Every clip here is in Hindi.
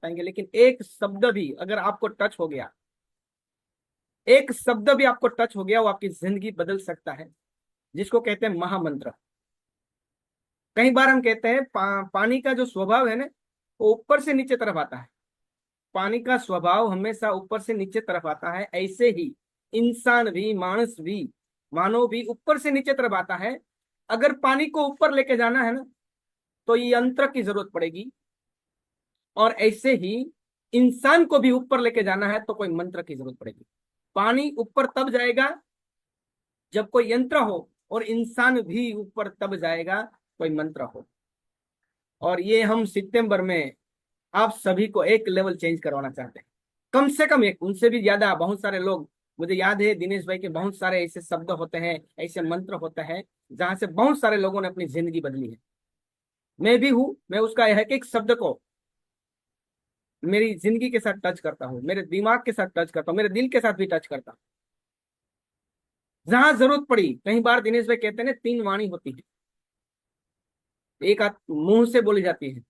पाएंगे, लेकिन एक शब्द भी अगर आपको टच हो गया, एक शब्द भी आपको टच हो गया, वो आपकी जिंदगी बदल सकता है, जिसको कहते हैं महामंत्र। कई बार हम कहते हैं पानी का जो स्वभाव है ना, वो ऊपर से नीचे तरफ आता है। पानी का स्वभाव हमेशा ऊपर से नीचे तरफ आता है, ऐसे ही इंसान भी, मानस भी, मानव भी ऊपर से नीचे तरफ आता है। अगर पानी को ऊपर लेके जाना है ना, तो ये यंत्र की जरूरत पड़ेगी, और ऐसे ही इंसान को भी ऊपर लेके जाना है तो कोई मंत्र की जरूरत पड़ेगी। पानी ऊपर तब जाएगा जब कोई यंत्र हो, और इंसान भी ऊपर तब जाएगा कोई मंत्र हो। और ये हम सितंबर में आप सभी को एक लेवल चेंज करवाना चाहते हैं, कम से कम एक, उनसे भी ज्यादा। बहुत सारे लोग, मुझे याद है दिनेश भाई के बहुत सारे ऐसे शब्द होते हैं, ऐसे मंत्र होते हैं, जहां से बहुत सारे लोगों ने अपनी जिंदगी बदली है। मैं भी हूं, मैं उसका एक एक शब्द को मेरी जिंदगी के साथ टच करता हूँ, मेरे दिमाग के साथ टच करता हूँ, मेरे दिल के साथ भी टच करता हूँ। जहां जरूरत पड़ी, कई बार दिनेश भाई कहते हैं ना, तीन वाणी होती है। एक मुंह से बोली जाती है,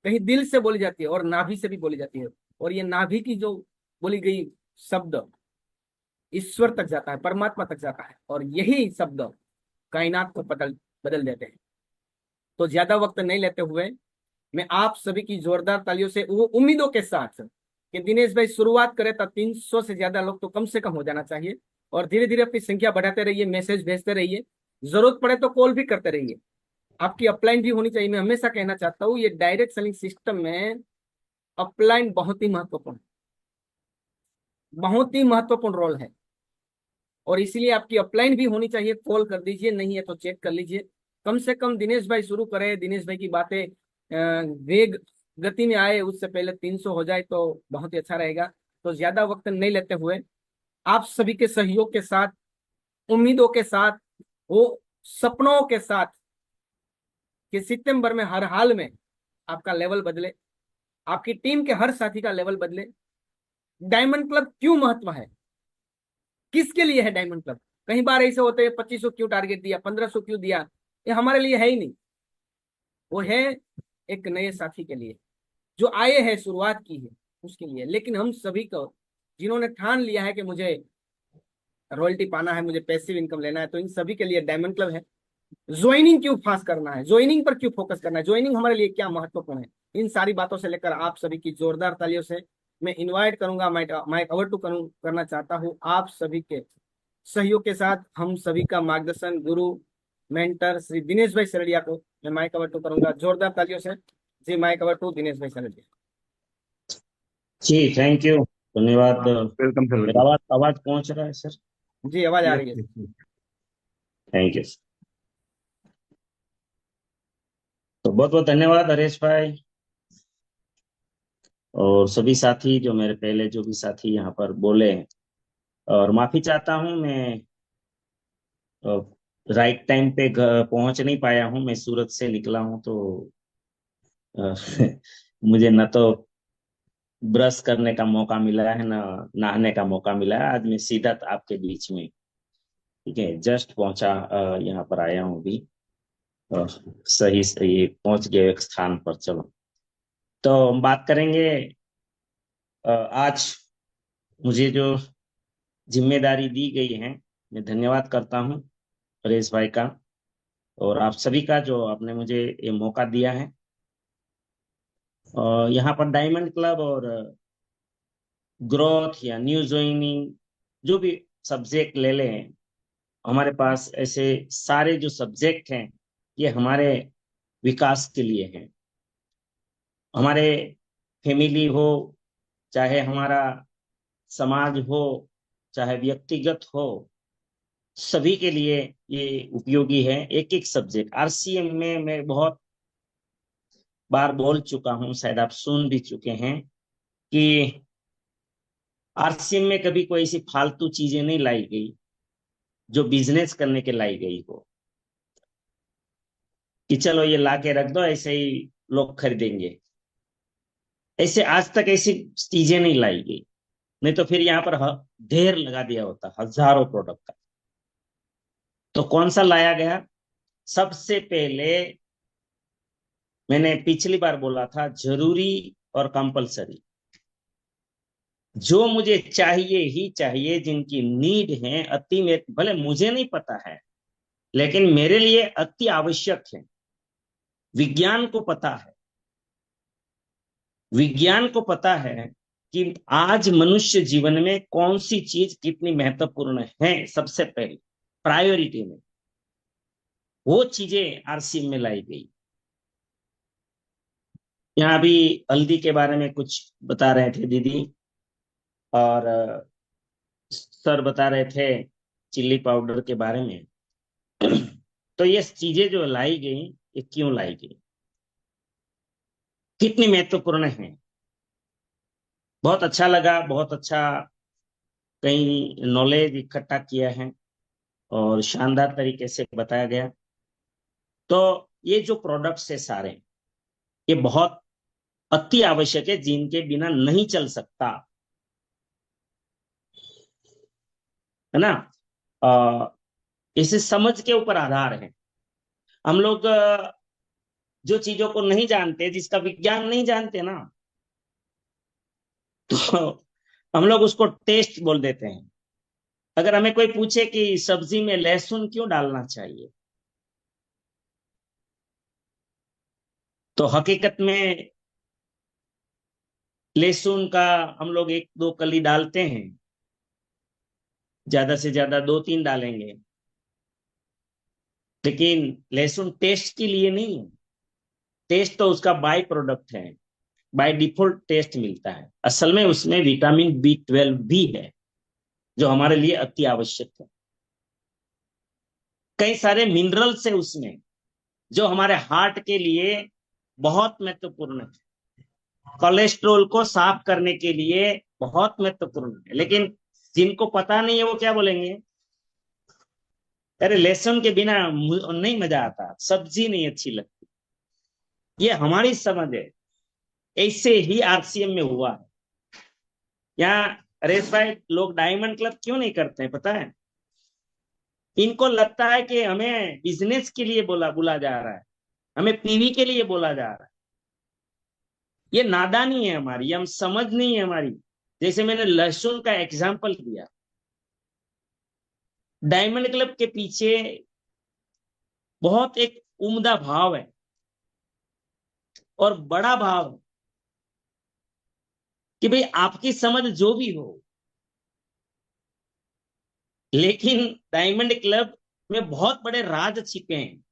कहीं दिल से बोली जाती है, और नाभि से भी बोली जाती है। और ये नाभि की जो बोली गई शब्द ईश्वर तक जाता है, परमात्मा तक जाता है, और यही शब्द कायनात को बदल बदल देते हैं। तो ज्यादा वक्त नहीं लेते हुए, मैं आप सभी की जोरदार तालियों से, वो उम्मीदों के साथ कि दिनेश भाई शुरुआत करे तो 300 से ज्यादा लोग तो कम से कम हो जाना चाहिए, और धीरे धीरे अपनी संख्या बढ़ाते रहिए, मैसेज भेजते रहिए, जरूरत पड़े तो कॉल भी करते रहिए। आपकी अपलाइन भी होनी चाहिए। मैं हमेशा कहना चाहता हूँ, ये डायरेक्ट सेलिंग सिस्टम में अपलाइन बहुत ही महत्वपूर्ण, बहुत ही महत्वपूर्ण रोल है। और इसीलिए आपकी अपलाइन भी होनी चाहिए। कॉल कर दीजिए, नहीं है तो चेक कर लीजिए। कम से कम दिनेश भाई शुरू करे, दिनेश भाई की बातें वेग गति में आए, उससे पहले 300 हो जाए तो बहुत ही अच्छा रहेगा। तो ज्यादा वक्त नहीं लेते हुए, आप सभी के सहयोग के साथ, उम्मीदों के साथ, वो सपनों के साथ, कि सितंबर में हर हाल में आपका लेवल बदले, आपकी टीम के हर साथी का लेवल बदले। डायमंड क्लब क्यों महत्व है, किसके लिए है डायमंड क्लब? कई बार ऐसे होते हैं, 2500 क्यों टारगेट दिया, 1500 क्यों दिया? ये हमारे लिए है ही नहीं। वो है एक नए साथी के लिए, जो आए हैं, शुरुआत की है, उसके लिए। लेकिन हम सभी को, जिन्होंने ठान लिया है कि मुझे रॉयल्टी पाना है, मुझे पैसिव इनकम लेना है, तो इन सभी के लिए डायमंड क्लब है। ज्वाइनिंग क्यों खास करना है, ज्वाइनिंग पर क्यों फोकस करना है, ज्वाइनिंग हमारे लिए क्या महत्वपूर्ण है, इन सारी बातों से लेकर आप सभी की जोरदार तालियों से मैं इनवाइट करूंगा, माइक ओवर टू करना चाहता हूं आप सभी के सहयोग के साथ, हम सभी का मार्गदर्शन गुरु, मेंटर श्री दिनेश भाई सरड़िया को मैं माइक ओवर टू करूंगा, जोरदार तालियों से। जी, माइक ओवर टू दिनेश भाई सरड़िया। जी, थैंक यू, धन्यवाद। वेलकम सर, मेरा वेलकम। आवाज आवाज पहुंच रहा है सर? जी, आवाज आ यस रही है। Yes yes. Thank you. तो बहुत बहुत धन्यवाद हरेश भाई, और सभी साथी जो मेरे पहले जो भी साथी यहाँ पर बोले हैं। और माफी चाहता हूँ, मैं राइट टाइम पे पहुंच नहीं पाया हूँ। मैं सूरत से निकला हूँ, तो अ, मुझे न तो ब्रश करने का मौका मिला है, न नहाने का मौका मिला है। आज मैं सीधा आपके बीच में, ठीक है, जस्ट पहुंचा, यहाँ पर आया हूँ अभी। और सही सही पहुंच गए एक स्थान पर। चलो, तो हम बात करेंगे। आज मुझे जो जिम्मेदारी दी गई है, मैं धन्यवाद करता हूँ परेश भाई का, और आप सभी का, जो आपने मुझे ये मौका दिया है। यहाँ पर डायमंड क्लब और ग्रोथ या न्यू ज्वाइनिंग, जो भी सब्जेक्ट ले लें, हमारे पास ऐसे सारे जो सब्जेक्ट हैं, ये हमारे विकास के लिए हैं। हमारे फैमिली हो, चाहे हमारा समाज हो, चाहे व्यक्तिगत हो, सभी के लिए ये उपयोगी है। एक एक सब्जेक्ट आरसीएम में मैं बहुत बार बोल चुका हूं, शायद आप सुन भी चुके हैं, कि आरसीएम में कभी कोई ऐसी फालतू चीजें नहीं लाई गई जो बिजनेस करने के लाई गई हो, कि चलो ये ला के रख दो, ऐसे ही लोग खरीदेंगे। ऐसे आज तक ऐसी चीजें नहीं लाई गई, नहीं तो फिर यहाँ पर ढेर लगा दिया होता, हजारों प्रोडक्ट का। तो कौन सा लाया गया? सबसे पहले मैंने पिछली बार बोला था, जरूरी और कंपलसरी। जो मुझे चाहिए ही चाहिए, जिनकी नीड है अति में, भले मुझे नहीं पता है लेकिन मेरे लिए अति आवश्यक है। विज्ञान को पता है, विज्ञान को पता है कि आज मनुष्य जीवन में कौन सी चीज कितनी महत्वपूर्ण है। सबसे पहले प्रायोरिटी में वो चीजें आरसीएम में लाई गई। यहाँ भी हल्दी के बारे में कुछ बता रहे थे दीदी, और सर बता रहे थे चिल्ली पाउडर के बारे में। तो ये चीजें जो लाई गई, ये क्यों लाई गई, कितनी महत्वपूर्ण है। बहुत अच्छा लगा, बहुत अच्छा कई नॉलेज इकट्ठा किया है और शानदार तरीके से बताया गया। तो ये जो प्रोडक्ट्स है सारे, ये बहुत अति आवश्यक है, जिनके बिना नहीं चल सकता, है ना। इसे समझ के ऊपर आधार है। हम लोग जो चीजों को नहीं जानते, जिसका विज्ञान नहीं जानते ना, तो हम लोग उसको टेस्ट बोल देते हैं। अगर हमें कोई पूछे कि सब्जी में लहसुन क्यों डालना चाहिए, तो हकीकत में लहसुन का हम लोग एक दो कली डालते हैं, ज्यादा से ज्यादा दो तीन डालेंगे, लेकिन लहसुन टेस्ट के लिए नहीं है। टेस्ट तो उसका बाय प्रोडक्ट है, बाय डिफॉल्ट टेस्ट मिलता है। असल में उसमें विटामिन B12 भी है, जो हमारे लिए अति आवश्यक है। कई सारे मिनरल्स है उसमें, जो हमारे हार्ट के लिए बहुत महत्वपूर्ण है, कोलेस्ट्रोल को साफ करने के लिए बहुत महत्वपूर्ण है। लेकिन जिनको पता नहीं है वो क्या बोलेंगे, अरे लहसुन के बिना नहीं मजा आता, सब्जी नहीं अच्छी लगती। ये हमारी समझ है। ऐसे ही आरसीएम में हुआ है। यहाँ रेस भाई, लोग डायमंड क्लब क्यों नहीं करते हैं पता है? इनको लगता है कि हमें बिजनेस के लिए बुला जा रहा है, हमें पीवी के लिए बोला जा रहा है। ये नादानी है हमारी, ये हम समझ नहीं है हमारी। जैसे मैंने लहसुन का एग्जाम्पल दिया, डायमंड क्लब के पीछे बहुत एक उम्दा भाव है और बड़ा भाव है कि भाई आपकी समझ जो भी हो, लेकिन डायमंड क्लब में बहुत बड़े राज छिपे हैं।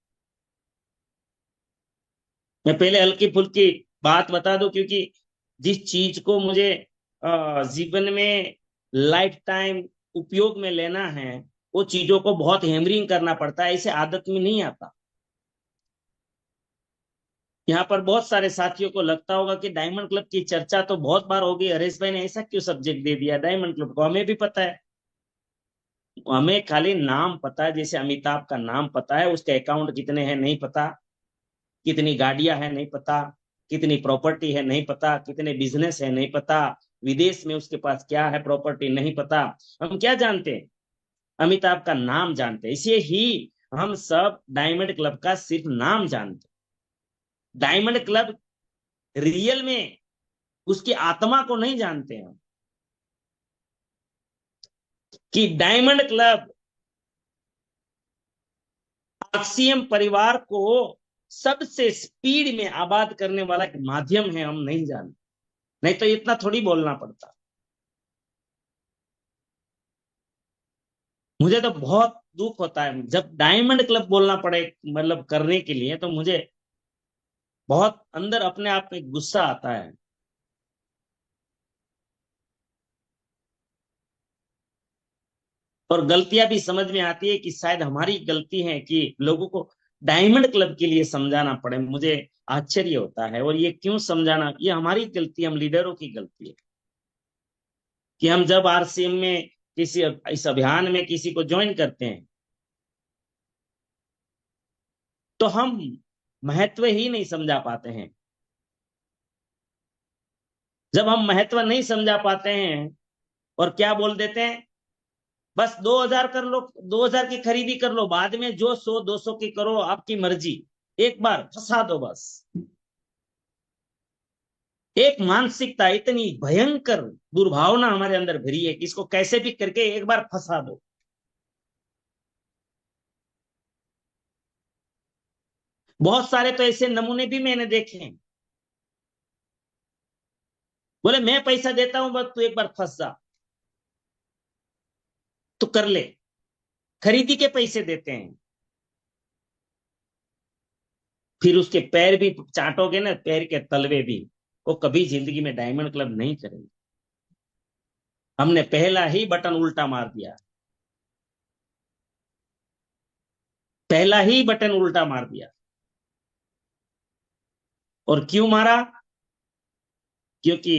मैं पहले हल्की फुल्की बात बता दूं, क्योंकि जिस चीज को मुझे जीवन में लाइफ टाइम उपयोग में लेना है, वो चीजों को बहुत हैमरिंग करना पड़ता है, ऐसे आदत में नहीं आता। यहाँ पर बहुत सारे साथियों को लगता होगा कि डायमंड क्लब की चर्चा तो बहुत बार होगी, हरेश भाई ने ऐसा क्यों सब्जेक्ट दे दिया डायमंड क्लब को। हमें भी पता है, हमें खाली नाम पता है। जैसे अमिताभ का नाम पता है, उसके अकाउंट कितने हैं नहीं पता, कितनी गाड़ियां हैं नहीं पता, कितनी प्रॉपर्टी है नहीं पता, कितने बिजनेस है नहीं पता, विदेश में उसके पास क्या है प्रॉपर्टी नहीं पता। हम क्या जानते हैं? अमिताभ का नाम जानते हैं। इसे ही हम सब डायमंड क्लब का सिर्फ नाम जानते हैं। डायमंड क्लब रियल में उसकी आत्मा को नहीं जानते हैं, कि डायमंड क्लब आरसीएम परिवार को सबसे स्पीड में आबाद करने वाला एक माध्यम है, हम नहीं जानते। नहीं तो इतना थोड़ी बोलना पड़ता। मुझे तो बहुत दुख होता है जब डायमंड क्लब बोलना पड़े, मतलब करने के लिए, तो मुझे बहुत अंदर अपने आप में गुस्सा आता है। और गलतियां भी समझ में आती है कि शायद हमारी गलती है कि लोगों को डायमंड क्लब के लिए समझाना पड़े। मुझे आश्चर्य होता है। और ये क्यों समझाना, ये हमारी गलती, हम लीडरों की गलती है कि हम जब आरसीएम में किसी इस अभियान में किसी को ज्वाइन करते हैं, तो हम महत्व ही नहीं समझा पाते हैं। जब हम महत्व नहीं समझा पाते हैं और क्या बोल देते हैं, बस 2000 कर लो, 2000 की खरीदी कर लो, बाद में जो 100 200 की करो, आपकी मर्जी, एक बार फंसा दो बस। एक मानसिकता इतनी भयंकर दुर्भावना हमारे अंदर भरी है कि इसको कैसे भी करके एक बार फंसा दो। बहुत सारे तो ऐसे नमूने भी मैंने देखे हैं, बोले मैं पैसा देता हूं बस तू एक बार फंस जा तो कर ले, खरीदी के पैसे देते हैं। फिर उसके पैर भी चाटोगे ना, पैर के तलवे भी, वो कभी जिंदगी में डायमंड क्लब नहीं करेंगे। हमने पहला ही बटन उल्टा मार दिया, पहला ही बटन उल्टा मार दिया। और क्यों मारा? क्योंकि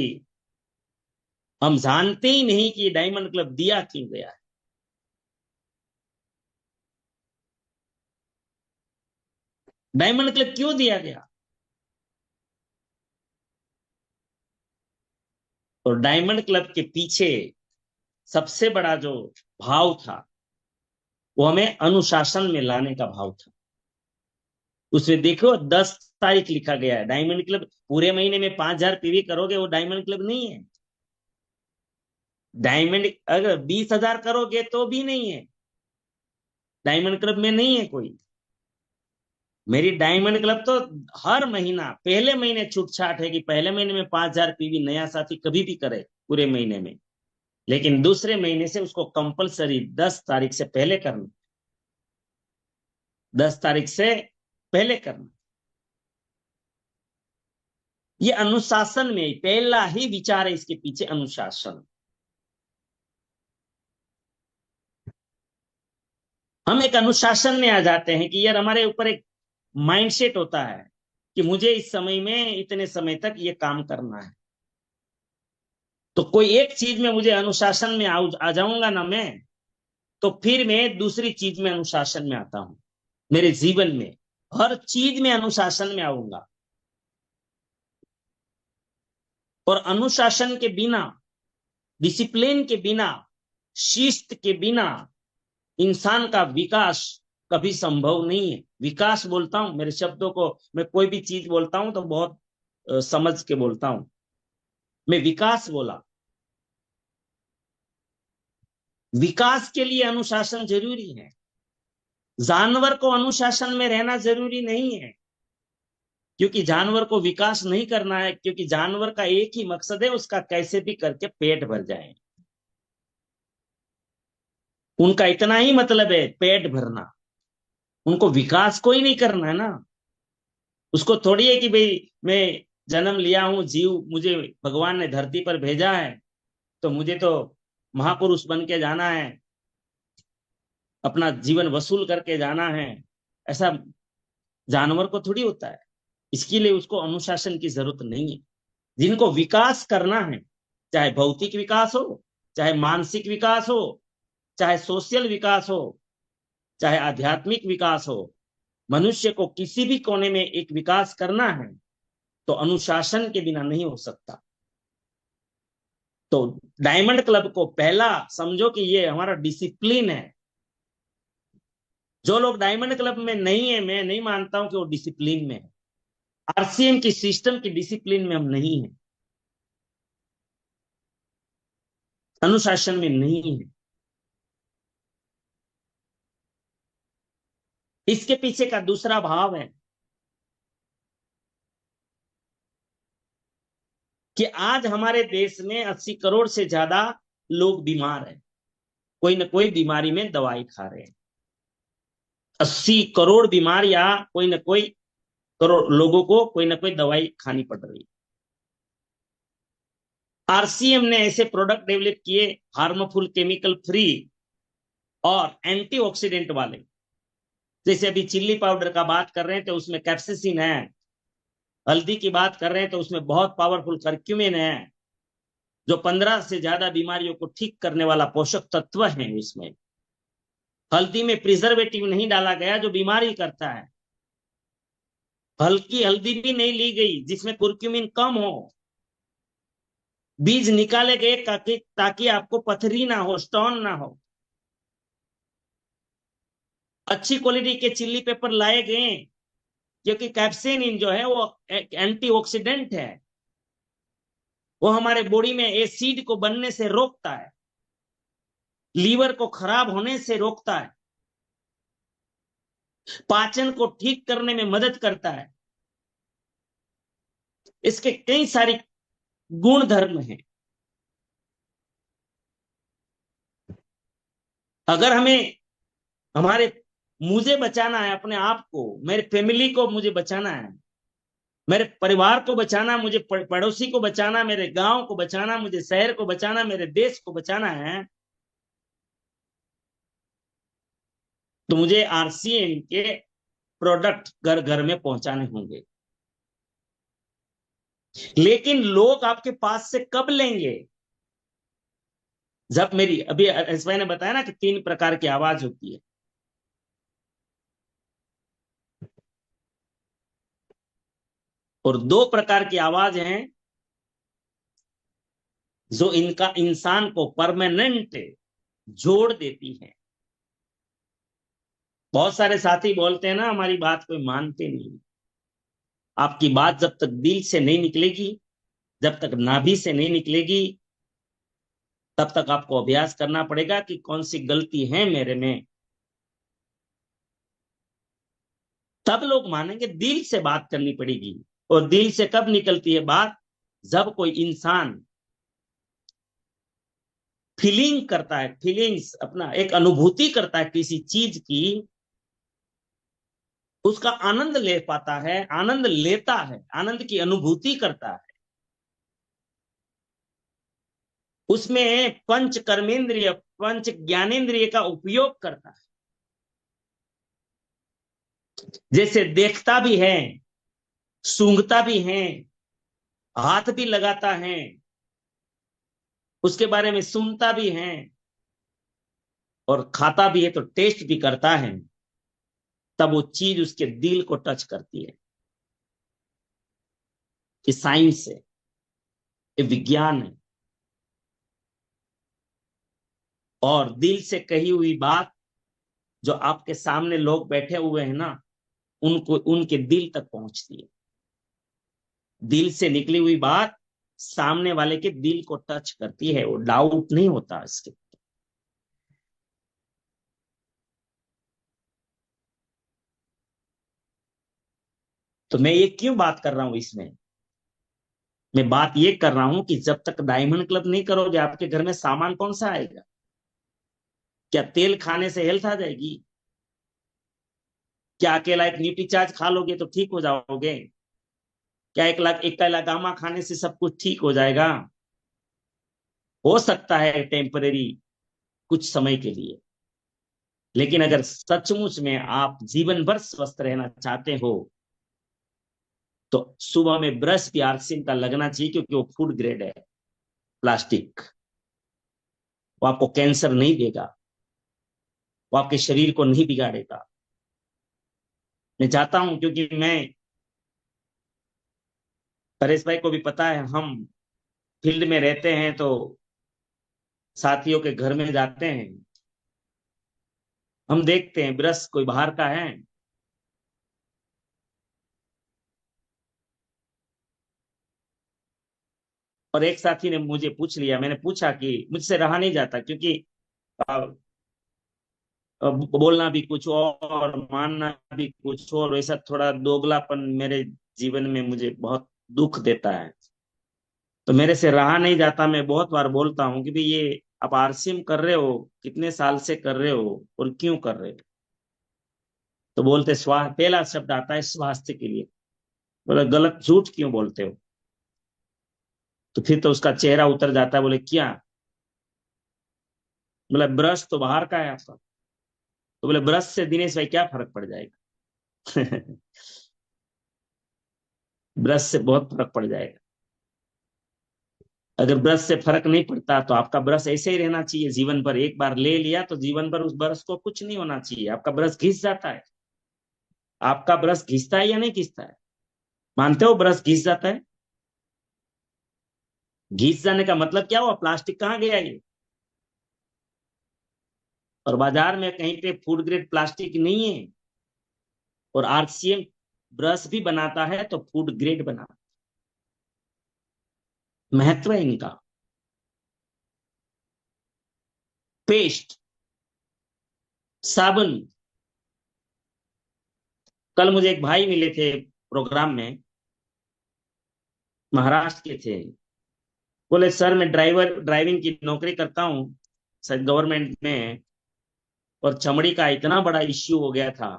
हम जानते ही नहीं कि डायमंड क्लब दिया क्यों गया है। डायमंड क्लब क्यों दिया गया? तो डायमंड क्लब के पीछे सबसे बड़ा जो भाव था, वो हमें अनुशासन में लाने का भाव था। उसमें देखो 10 तारीख लिखा गया है। डायमंड क्लब पूरे महीने में 5,000 पीवी करोगे, वो डायमंड क्लब नहीं है। डायमंड अगर 20,000 करोगे तो भी नहीं है, डायमंड क्लब में नहीं है कोई। मेरी डायमंड क्लब तो हर महीना, पहले महीने छूट छाट है कि पहले महीने में 5,000 पीवी नया साथी कभी भी करे पूरे महीने में, लेकिन दूसरे महीने से उसको कंपलसरी 10 तारीख से पहले करना, 10 तारीख से पहले करना। ये अनुशासन में पहला ही विचार है, इसके पीछे अनुशासन। हम एक अनुशासन में आ जाते हैं कि यार हमारे ऊपर एक माइंडसेट होता है कि मुझे इस समय में इतने समय तक ये काम करना है। तो कोई एक चीज में मुझे अनुशासन में आ जाऊंगा ना मैं, तो फिर मैं दूसरी चीज में अनुशासन में आता हूं। मेरे जीवन में हर चीज में अनुशासन में आऊंगा। और अनुशासन के बिना, डिसिप्लिन के बिना, शिस्त के बिना इंसान का विकास कभी संभव नहीं है। विकास बोलता हूं, मेरे शब्दों को, मैं कोई भी चीज बोलता हूं तो बहुत समझ के बोलता हूं। मैं विकास बोला। विकास के लिए अनुशासन जरूरी है। जानवर को अनुशासन में रहना जरूरी नहीं है, क्योंकि जानवर को विकास नहीं करना है, क्योंकि जानवर का एक ही मकसद है, उसका कैसे भी करके पेट भर जाए। उनका इतना ही मतलब है, पेट भरना। उनको विकास कोई नहीं करना है ना। उसको थोड़ी है कि भाई मैं जन्म लिया हूं, जीव मुझे भगवान ने धरती पर भेजा है, तो मुझे तो महापुरुष बन के जाना है, अपना जीवन वसूल करके जाना है। ऐसा जानवर को थोड़ी होता है। इसके लिए उसको अनुशासन की जरूरत नहीं है। जिनको विकास करना है, चाहे भौतिक विकास हो, चाहे मानसिक विकास हो, चाहे सोशल विकास हो, चाहे आध्यात्मिक विकास हो, मनुष्य को किसी भी कोने में एक विकास करना है तो अनुशासन के बिना नहीं हो सकता। तो डायमंड क्लब को पहला समझो कि ये हमारा डिसिप्लिन है। जो लोग डायमंड क्लब में नहीं है, मैं नहीं मानता हूं कि वो डिसिप्लिन में है। आरसीएम की सिस्टम की डिसिप्लिन में हम नहीं है, अनुशासन में नहीं है। इसके पीछे का दूसरा भाव है कि आज हमारे देश में 80 करोड़ से ज्यादा लोग बीमार हैं, कोई ना कोई बीमारी में दवाई खा रहे हैं। 80 करोड़ बीमार, या कोई ना कोई करोड़ लोगों को कोई ना कोई दवाई खानी पड़ रही है। आरसीएम ने ऐसे प्रोडक्ट डेवलप किए, हार्मफुल, केमिकल फ्री और एंटीऑक्सीडेंट वाले। जैसे अभी चिल्ली पाउडर का बात कर रहे हैं तो उसमें कैप्सिसिन है, हल्दी की बात कर रहे हैं तो उसमें बहुत पावरफुल करक्यूमिन है, जो 15 से ज्यादा बीमारियों को ठीक करने वाला पोषक तत्व है उसमें। हल्दी में प्रिजर्वेटिव नहीं डाला गया जो बीमारी करता है। हल्की हल्दी भी नहीं ली गई जिसमें कुर्क्यूमिन कम हो। बीज निकाले गए ताकि आपको पथरी ना हो, स्टोन ना हो। अच्छी क्वालिटी के चिल्ली पेपर लाए गए, क्योंकि कैप्सेनिन जो है वो एक एंटीऑक्सीडेंट है। वो हमारे बॉडी में एसिड को बनने से रोकता है, लीवर को खराब होने से रोकता है, पाचन को ठीक करने में मदद करता है। इसके कई सारी गुण धर्म हैं। अगर हमें हमारे मुझे बचाना है, अपने आप को, मेरे फैमिली को मुझे बचाना है, मेरे परिवार को बचाना, मुझे पड़ोसी को बचाना, मेरे गांव को बचाना, मुझे शहर को बचाना, मेरे देश को बचाना है, तो मुझे आरसीएम के प्रोडक्ट घर घर में पहुंचाने होंगे। लेकिन लोग आपके पास से कब लेंगे? जब मेरी, अभी एसवाई ने बताया ना कि 3 प्रकार की आवाज होती है। और 2 प्रकार की आवाज हैं जो इनका इंसान को परमानेंट जोड़ देती है। बहुत सारे साथी बोलते हैं ना, हमारी बात कोई मानते नहीं। आपकी बात जब तक दिल से नहीं निकलेगी, जब तक नाभि से नहीं निकलेगी, तब तक आपको अभ्यास करना पड़ेगा कि कौन सी गलती है मेरे में, तब लोग मानेंगे। दिल से बात करनी पड़ेगी। और दिल से कब निकलती है बात? जब कोई इंसान फीलिंग करता है, फीलिंग्स, अपना एक अनुभूति करता है किसी चीज की, उसका आनंद ले पाता है, आनंद लेता है, आनंद की अनुभूति करता है। उसमें पंच कर्मेंद्रिय, पंच ज्ञानेंद्रिय का उपयोग करता है। जैसे देखता भी है, सूंघता भी है, हाथ भी लगाता है, उसके बारे में सुनता भी है, और खाता भी है तो टेस्ट भी करता है। तब वो चीज उसके दिल को टच करती है। ये साइंस है, ये विज्ञान है। और दिल से कही हुई बात, जो आपके सामने लोग बैठे हुए हैं ना, उनको, उनके दिल तक पहुंचती है। दिल से निकली हुई बात सामने वाले के दिल को टच करती है, वो डाउट नहीं होता इसके। तो मैं ये क्यों बात कर रहा हूं इसमें? मैं बात ये कर रहा हूं कि जब तक डायमंड क्लब नहीं करोगे, आपके घर में सामान कौन सा आएगा? क्या तेल खाने से हेल्थ आ जाएगी? क्या अकेला एक न्यूट्री चार्ज खा लोगे तो ठीक हो जाओगे? क्या 1 लाख खाने से सब कुछ ठीक हो जाएगा? हो सकता है टेम्परेरी, कुछ समय के लिए। लेकिन अगर सचमुच में आप जीवन भर स्वस्थ रहना चाहते हो, तो सुबह में ब्रश भी आर्सिन का लगना चाहिए, क्योंकि वो फूड ग्रेड है, प्लास्टिक। वो आपको कैंसर नहीं देगा, वो आपके शरीर को नहीं बिगाड़ेगा। मैं चाहता हूं, क्योंकि मैं, परेश भाई को भी पता है, हम फील्ड में रहते हैं, तो साथियों के घर में जाते हैं, हम देखते हैं ब्रश कोई बाहर का है, और एक साथी ने मुझे पूछ लिया, मैंने पूछा कि मुझसे रहा नहीं जाता, क्योंकि अ, बोलना भी कुछ और, मानना भी कुछ और, वैसा थोड़ा दोगलापन मेरे जीवन में मुझे बहुत दुख देता है। तो मेरे से रहा नहीं जाता। मैं बहुत बार बोलता हूँ कि भाई, ये आप आरसीएम कर रहे हो, कितने साल से कर रहे हो और क्यों कर रहे हो? तो बोलते, स्वास्थ्य, पहला शब्द आता है स्वास्थ्य के लिए। बोले, गलत, झूठ क्यों बोलते हो? तो फिर तो उसका चेहरा उतर जाता है। बोले, क्या? बोले, ब्रश तो बाहर का है आपका। तो बोले, ब्रश से दिनेश भाई क्या फर्क पड़ जाएगा? ब्रश से बहुत फर्क पड़ जाएगा। अगर ब्रश से फर्क नहीं पड़ता, तो आपका ब्रश ऐसे ही रहना चाहिए जीवन भर। एक बार ले लिया तो जीवन भर उस ब्रश को कुछ नहीं होना चाहिए। आपका ब्रश घिस जाता है। आपका ब्रश घिसता है या नहीं घिसता है? मानते हो ब्रश घिस जाता है? घिस जाने का मतलब क्या हुआ? प्लास्टिक कहाँ गया ये? और बाजार में कहीं पे फूड ग्रेड प्लास्टिक नहीं है। और आरसीएम ब्रश भी बनाता है तो फूड ग्रेड बनाता महत्व है इनका। पेस्ट, साबुन। कल मुझे एक भाई मिले थे प्रोग्राम में, महाराष्ट्र के थे। बोले सर मैं ड्राइविंग की नौकरी करता हूँ शायद गवर्नमेंट में, और चमड़ी का इतना बड़ा इश्यू हो गया था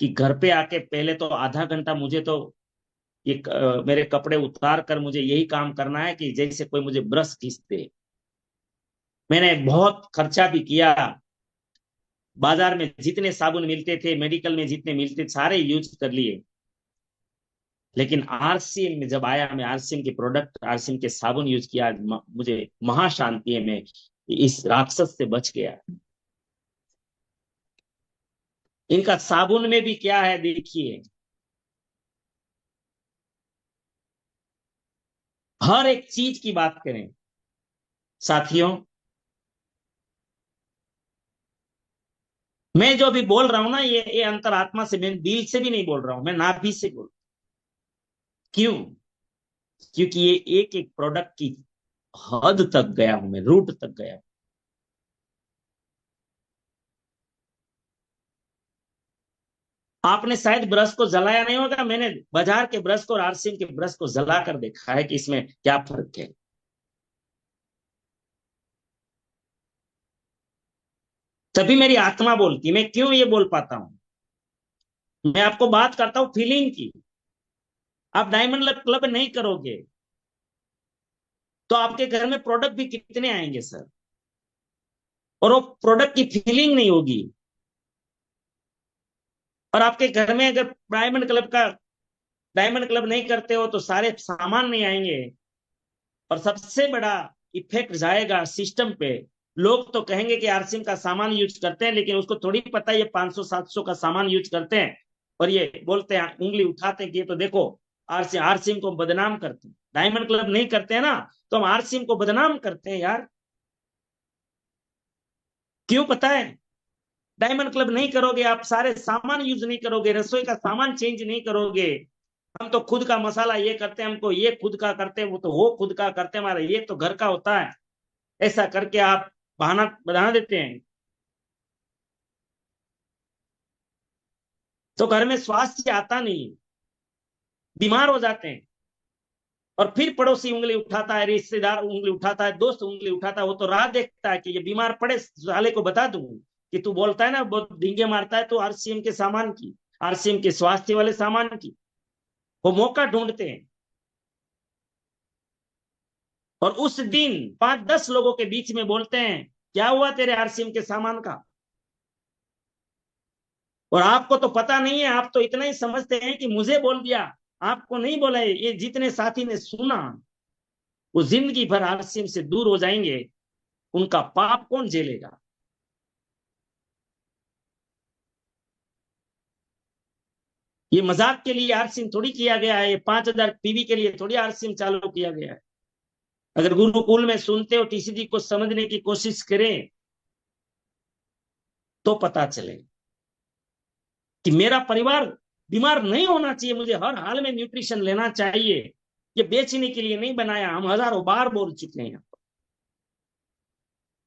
कि घर पे आके पहले तो आधा घंटा मुझे तो मेरे कपड़े उतार कर मुझे यही काम करना है कि जैसे कोई मुझे ब्रश घिस दे। मैंने बहुत खर्चा भी किया, बाजार में जितने साबुन मिलते थे, मेडिकल में जितने मिलते थे, सारे यूज कर लिए। लेकिन आरसीएम में जब आया, मैं आरसीएम के प्रोडक्ट, आरसीएम के साबुन यूज किया, मुझे महाशांति है। मैं इस राक्षस से बच गया। इनका साबुन में भी क्या है देखिए, हर एक चीज की बात करें साथियों। मैं जो भी बोल रहा हूं ना, ये अंतरात्मा से, मैं दिल से भी नहीं बोल रहा हूं, मैं नाभि से बोल। क्यों? क्योंकि ये एक एक प्रोडक्ट की हद तक गया हूं मैं, रूट तक गया हूं। आपने शायद ब्रश को जलाया नहीं होगा, मैंने बाजार के ब्रश को और आरसीएम के ब्रश को जला कर देखा है कि इसमें क्या फर्क है। तभी मेरी आत्मा बोलती, मैं क्यों ये बोल पाता हूं। मैं आपको बात करता हूं फीलिंग की। आप डायमंड क्लब नहीं करोगे तो आपके घर में प्रोडक्ट भी कितने आएंगे सर, और वो प्रोडक्ट की फीलिंग नहीं होगी। और आपके घर में अगर डायमंड क्लब नहीं करते हो तो सारे सामान नहीं आएंगे, और सबसे बड़ा इफेक्ट जाएगा सिस्टम पे। लोग तो कहेंगे कि आरसीएम का सामान यूज करते हैं, लेकिन उसको थोड़ी पता है ये 500-700 का सामान यूज करते हैं। और ये बोलते हैं, उंगली उठाते हैं कि ये तो देखो आरसीएम, आरसीएम को बदनाम करते हैं। डायमंड क्लब नहीं करते हैं ना, तो हम आरसीएम को बदनाम करते हैं यार। क्यों पता है? डायमंड क्लब नहीं करोगे, आप सारे सामान यूज नहीं करोगे, रसोई का सामान चेंज नहीं करोगे। हम तो खुद का मसाला ये करते हैं, हमको ये खुद का करते हैं, वो तो वो खुद का करते हैं, हमारा ये तो घर का होता है। ऐसा करके आप बहाना बना देते हैं, तो घर में स्वास्थ्य आता नहीं, बीमार हो जाते हैं। और फिर पड़ोसी उंगली उठाता है, रिश्तेदार उंगली उठाता है, दोस्त उंगली उठाता है, वो तो राह देखता है कि ये बीमार पड़े, साले को बता दूं कि तू बोलता है ना, बहुत डींगे मारता है, तो आरसीएम के सामान की, आरसीएम के स्वास्थ्य वाले सामान की वो मौका ढूंढते हैं। और उस दिन 5-10 लोगों के बीच में बोलते हैं, क्या हुआ तेरे आरसीएम के सामान का? और आपको तो पता नहीं है, आप तो इतना ही समझते हैं कि मुझे बोल दिया, आपको नहीं बोला है। ये जितने साथी ने सुना, वो जिंदगी भर आरसीएम से दूर हो जाएंगे। उनका पाप कौन झेलेगा? ये मजाक के लिए आरसीएम थोड़ी किया गया है, ये 5,000 पीवी के लिए थोड़ी आरसीएम चालू किया गया है। अगर गुरुकुल में सुनते हो, टीसीजी को समझने की कोशिश करें, तो पता चले कि मेरा परिवार बीमार नहीं होना चाहिए, मुझे हर हाल में न्यूट्रिशन लेना चाहिए। ये बेचने के लिए नहीं बनाया, हम हजारों बार बोल चुके हैं।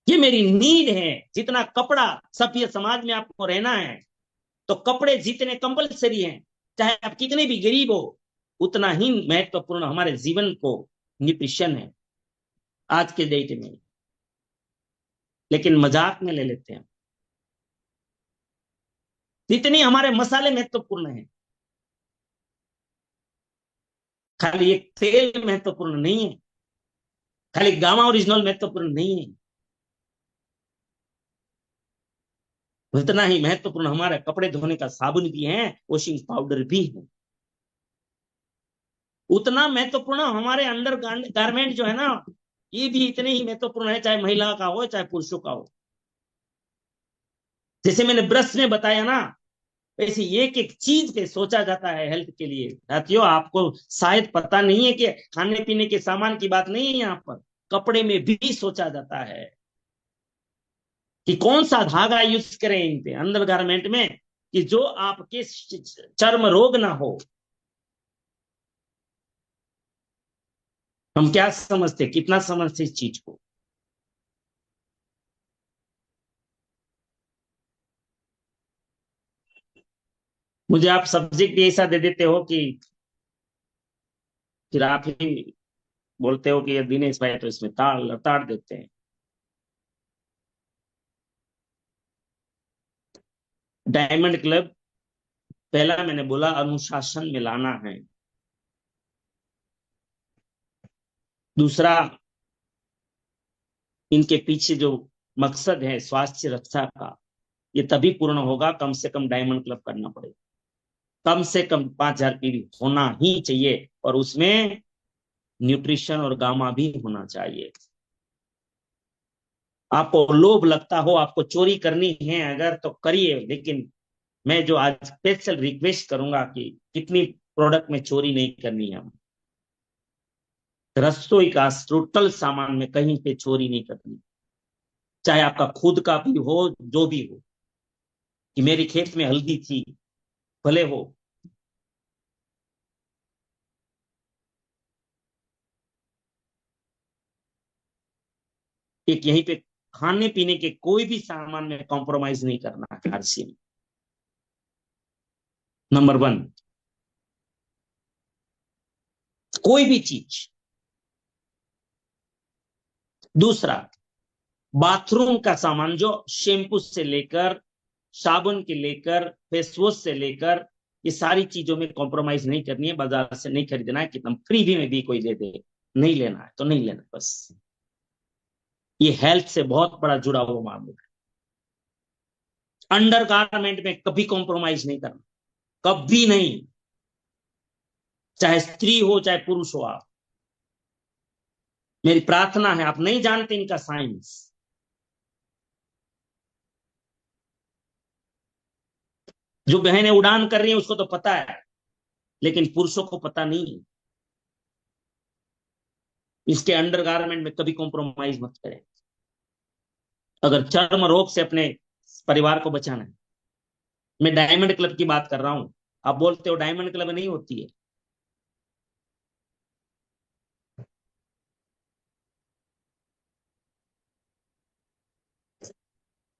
ये मेरी नीड है। जितना कपड़ा, सभ्य समाज में आपको रहना है तो कपड़े जितने कंपलसरी हैं, चाहे आप कितने भी गरीब हो, उतना ही महत्वपूर्ण हमारे जीवन को न्यूट्रिशन है आज के डेट में। लेकिन मजाक में ले लेते हैं, जितनी हमारे मसाले महत्वपूर्ण है, खाली एक तेल महत्वपूर्ण नहीं है, खाली गामा ओरिजिनल महत्वपूर्ण नहीं है। उतना ही महत्वपूर्ण हमारे कपड़े धोने का साबुन भी है, वॉशिंग पाउडर भी है। उतना महत्वपूर्ण हमारे अंडर गारमेंट जो है ना, ये भी इतने ही महत्वपूर्ण है, चाहे महिला का हो चाहे पुरुषों का हो। जैसे मैंने ब्रश में बताया ना, वैसे एक एक चीज पे सोचा जाता है हेल्थ के लिए। साथियों, आपको शायद पता नहीं है कि खाने पीने के सामान की बात नहीं है यहाँ पर, कपड़े में भी सोचा जाता है कि कौन सा धागा यूज करें इन पे अंडर गारमेंट में, कि जो आपके चर्म रोग ना हो। हम क्या समझते, कितना समझते इस चीज को। मुझे आप सब्जेक्ट ऐसा दे देते हो कि फिर आप ही बोलते हो कि ये दिनेश भाई तो इसमें ताड़ लताड़ देते हैं। डायमंड क्लब, पहला मैंने बोला अनुशासन में लाना है। दूसरा, इनके पीछे जो मकसद है स्वास्थ्य रक्षा का, ये तभी पूर्ण होगा कम से कम डायमंड क्लब करना पड़ेगा। कम से कम 5,000 पीवी होना ही चाहिए, और उसमें न्यूट्रिशन और गामा भी होना चाहिए। आपको लोभ लगता हो, आपको चोरी करनी है अगर, तो करिए, लेकिन मैं जो आज स्पेशल रिक्वेस्ट करूंगा कि कितनी प्रोडक्ट में चोरी नहीं करनी है। रसोई का टोटल सामान में कहीं पे चोरी नहीं करनी, चाहे आपका खुद का भी हो, जो भी हो। कि मेरी खेत में हल्दी थी, भले हो। एक यहीं पे खाने पीने के कोई भी सामान में कॉम्प्रोमाइज नहीं करना है आरसी में। नंबर 1, कोई भी चीज। दूसरा, बाथरूम का सामान, जो शैम्पू से लेकर साबुन के लेकर फेस वॉश से लेकर, ये सारी चीजों में कॉम्प्रोमाइज नहीं करनी है। बाजार से नहीं खरीदना है, कि तुम फ्री भी में भी कोई दे दे, नहीं लेना है तो नहीं लेना बस। ये हेल्थ से बहुत बड़ा जुड़ा हुआ मामला है। अंडर गारमेंट में कभी कॉम्प्रोमाइज नहीं करना, कभी नहीं। चाहे स्त्री हो चाहे पुरुष हो आप। मेरी प्रार्थना है, आप नहीं जानते इनका साइंस। जो बहनें उड़ान कर रही हैं उसको तो पता है, लेकिन पुरुषों को पता नहीं है। इसके अंडर गारमेंट में कभी कॉम्प्रोमाइज मत करें। अगर चर्म रोग से अपने परिवार को बचाना है, मैं डायमंड क्लब की बात कर रहा हूं। आप बोलते हो डायमंड क्लब नहीं होती है।